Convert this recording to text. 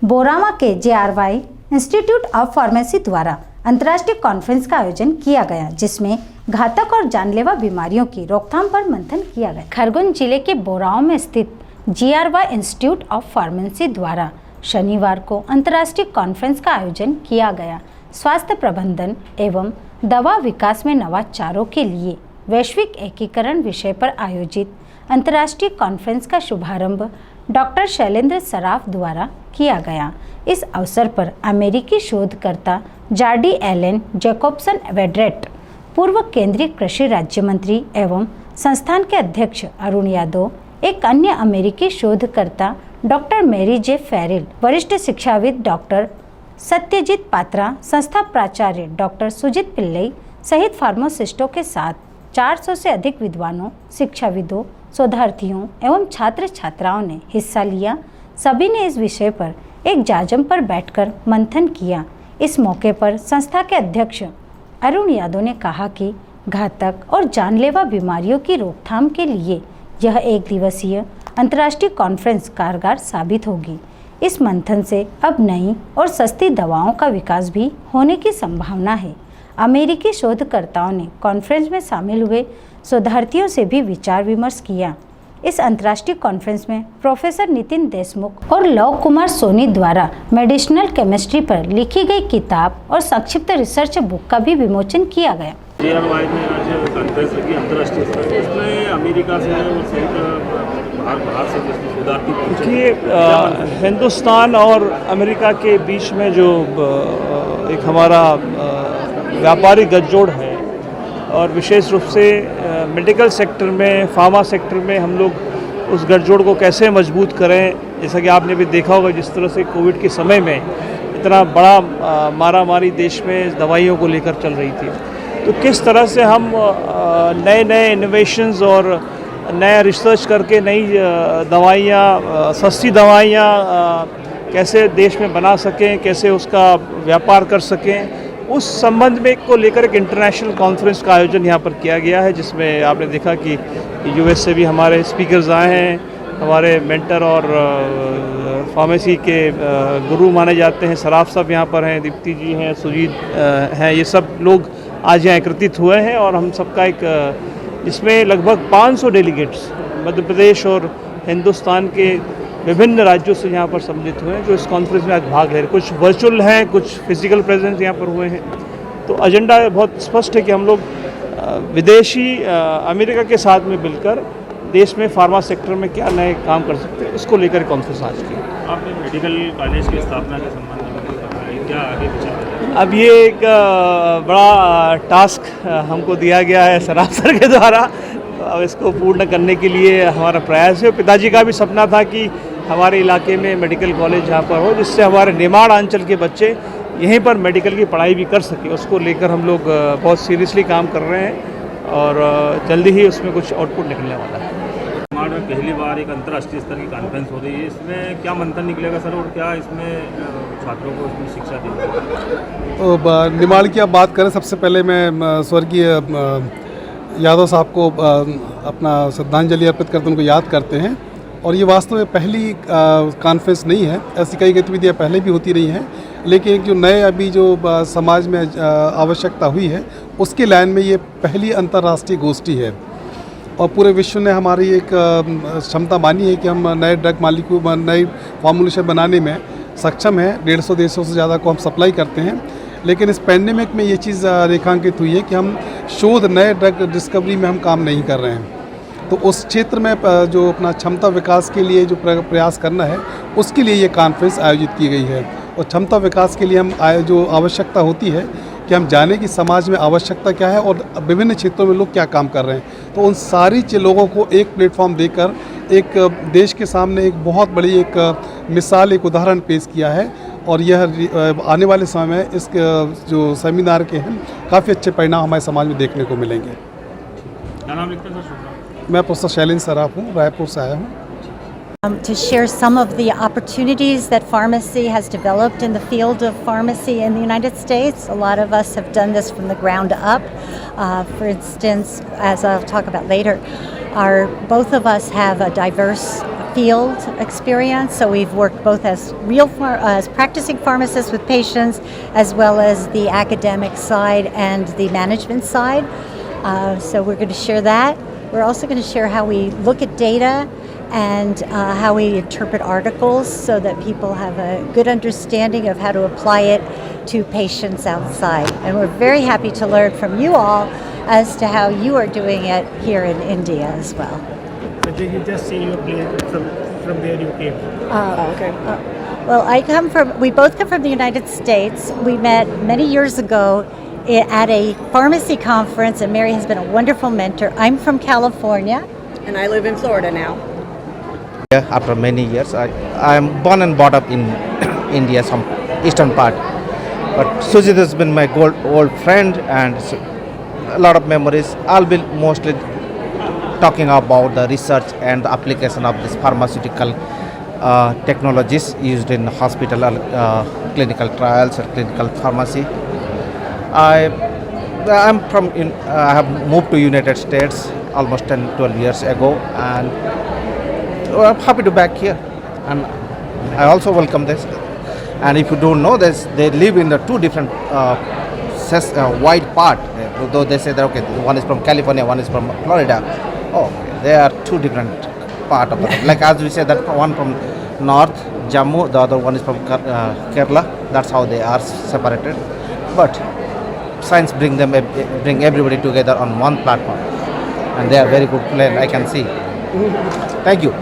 बोरामा के JRY institute of pharmacy द्वारा अंतर्राष्ट्रीय कॉन्फ्रेंस का आयोजन किया गया, जिसमें घातक और जानलेवा बीमारियों की रोकथाम पर मंथन किया गया। खरगोन जिले के बोराओं में स्थित JRY इंस्टीट्यूट ऑफ फार्मेसी द्वारा शनिवार को अंतर्राष्ट्रीय कॉन्फ्रेंस का आयोजन किया गया। स्वास्थ्य प्रबंधन एवं दवा विकास में नवाचारों के लिए वैश्विक एकीकरण विषय पर आयोजित अंतर्राष्ट्रीय कॉन्फ्रेंस का शुभारंभ डॉक्टर शैलेंद्र सराफ द्वारा किया गया। इस अवसर पर अमेरिकी शोधकर्ता जार्डी एलन जैकोब्सन वेड्रेट, पूर्व केंद्रीय कृषि राज्य मंत्री एवं संस्थान के अध्यक्ष अरुण यादव, एक अन्य अमेरिकी शोधकर्ता डॉक्टर मैरी जे फेरिल, वरिष्ठ शिक्षाविद डॉक्टर सत्यजीत पात्रा, संस्था प्राचार्य डॉक्टर सुजीत पिल्लई सहित फार्मासिस्टों के साथ 400 से अधिक विद्वानों, शिक्षाविदों, शोधार्थियों एवं छात्र छात्राओं ने हिस्सा लिया। सभी ने इस विषय पर एक जाजम पर बैठकर मंथन किया। इस मौके पर संस्था के अध्यक्ष अरुण यादव ने कहा कि घातक और जानलेवा बीमारियों की रोकथाम के लिए यह एक दिवसीय अंतर्राष्ट्रीय कॉन्फ्रेंस कारगर साबित होगी। इस मंथन से अब नई और सस्ती दवाओं का विकास भी होने की संभावना है। अमेरिकी शोधकर्ताओं ने कॉन्फ्रेंस में शामिल हुए शोधार्थियों से भी विचार विमर्श किया। इस अंतर्राष्ट्रीय कॉन्फ्रेंस में प्रोफेसर नितिन देशमुख और लव कुमार सोनी द्वारा मेडिसिनल केमिस्ट्री पर लिखी गई किताब और संक्षिप्त रिसर्च बुक का भी विमोचन किया गया। JRY में आज कॉन्फ्रेंस लगी अंतर्राष्ट्रीय स्तर पर, इसमें अमेरिका से और सहित बाहर से शोधार्थी पहुंचे। हिंदुस्तान और अमेरिका के बीच में जो एक हमारा व्यापारिक गठजोड़ है और विशेष रूप से मेडिकल सेक्टर में, फार्मा सेक्टर में हम लोग उस गठजोड़ को कैसे मजबूत करें। जैसा कि आपने भी देखा होगा, जिस तरह से कोविड के समय में इतना बड़ा मारामारी देश में दवाइयों को लेकर चल रही थी, तो किस तरह से हम नए नए इनोवेशंस और नया रिसर्च करके नई दवाइयाँ, सस्ती दवाइयाँ कैसे देश में बना सकें, कैसे उसका व्यापार कर सकें, उस संबंध में को लेकर एक इंटरनेशनल कॉन्फ्रेंस का आयोजन यहाँ पर किया गया है, जिसमें आपने देखा कि US से भी हमारे स्पीकर्स आए हैं। हमारे मेंटर और फार्मेसी के गुरु माने जाते हैं सराफ साहब यहाँ पर हैं, दीप्ति जी हैं, सुजीत हैं, ये सब लोग आज यहाँ एकत्रित हुए हैं और हम सबका एक इसमें लगभग 500 डेलीगेट्स मध्य प्रदेश और हिंदुस्तान के विभिन्न राज्यों से यहाँ पर सम्मिलित हुए हैं, जो इस कॉन्फ्रेंस में आज भाग ले रहे हैं। कुछ वर्चुअल हैं, कुछ फिजिकल प्रेजेंस यहाँ पर हुए हैं। तो एजेंडा बहुत स्पष्ट है कि हम लोग विदेशी अमेरिका के साथ में मिलकर देश में फार्मा सेक्टर में क्या नए काम कर सकते हैं, उसको लेकर कॉन्फ्रेंस आज की। आपने मेडिकल कॉलेज की स्थापना के संबंध में बताया, क्या आगे विचार? अब ये एक बड़ा टास्क हमको दिया गया है सराफ सर के द्वारा। अब इसको पूर्ण करने के लिए हमारा प्रयास है। पिताजी का भी सपना था कि हमारे इलाके में मेडिकल कॉलेज यहाँ पर हो, जिससे हमारे निमाड़ अंचल के बच्चे यहीं पर मेडिकल की पढ़ाई भी कर सके। उसको लेकर हम लोग बहुत सीरियसली काम कर रहे हैं और जल्दी ही उसमें कुछ आउटपुट निकलने वाला है। निमाड़ में पहली बार एक अंतर्राष्ट्रीय स्तर की कॉन्फ्रेंस हो रही है, इसमें क्या मंथन निकलेगा सर, और क्या इसमें छात्रों को इसमें शिक्षा दी? तो निमाड़ की आप बात करें, सबसे पहले मैं स्वर्गीय यादव साहब को अपना श्रद्धांजलि अर्पित करते उनको याद करते हैं। और ये वास्तव में पहली कॉन्फ्रेंस नहीं है, ऐसी कई गतिविधियाँ पहले भी होती रही हैं, लेकिन एक जो नए अभी जो समाज में आवश्यकता हुई है, उसके लाइन में ये पहली अंतर्राष्ट्रीय गोष्ठी है। और पूरे विश्व ने हमारी एक क्षमता मानी है कि हम नए ड्रग मालिकों, नए फॉर्मुलेशन बनाने में सक्षम हैं। 150 देशों से ज़्यादा को हम सप्लाई करते हैं। लेकिन इस पैंडेमिक में ये चीज़ रेखांकित हुई है कि हम शोध, नए ड्रग डिस्कवरी में हम काम नहीं कर रहे हैं। तो उस क्षेत्र में जो अपना क्षमता विकास के लिए जो प्रयास करना है, उसके लिए ये कॉन्फ्रेंस आयोजित की गई है। और क्षमता विकास के लिए हम जो आवश्यकता होती है कि हम जाने कि समाज में आवश्यकता क्या है और विभिन्न क्षेत्रों में लोग क्या काम कर रहे हैं। तो उन सारी लोगों को एक प्लेटफॉर्म देकर एक देश के सामने एक बहुत बड़ी एक मिसाल, एक उदाहरण पेश किया है। और यह आने वाले समय में इस जो सेमिनार के हैं काफ़ी अच्छे परिणाम हमारे समाज में देखने को मिलेंगे। क्या नाम लिखते हैं सर? मैं प्रोफेसर शैलेंद्र सराफ हूँ, रायपुर से आया हूँ। To share some of the opportunities that pharmacy has developed in the field of pharmacy in the United States. A lot of us have done this from the ground up. For instance, as I'll talk about later, both of us have a diverse field experience. So we've worked both as as practicing pharmacists with patients, as well as the academic side and the management side. So we're going to share that. We're also going to share how we look at data and how we interpret articles so that people have a good understanding of how to apply it to patients outside. And we're very happy to learn from you all as to how you are doing it here in India as well. But you just say you play from where you came. Well, we both come from the United States. We met many years ago at a pharmacy conference, and Mary has been a wonderful mentor. I'm from California. And I live in Florida now. After many years, I am born and brought up in India, some eastern part. But Sujit has been my old friend, and a lot of memories. I'll be mostly talking about the research and the application of this pharmaceutical technologies used in hospital clinical trials or clinical pharmacy. I have moved to United States almost 10-12 years ago, and I'm happy to be back here, and I also welcome this. And if you don't know this, they live in the two different wide part. Though they say that okay, one is from California, one is from Florida. Oh, they are two different part of the like as we say that one from north Jammu, the other one is from Kerala. That's how they are separated. But science bring everybody together on one platform, and they are very good plan. I can see. Thank you.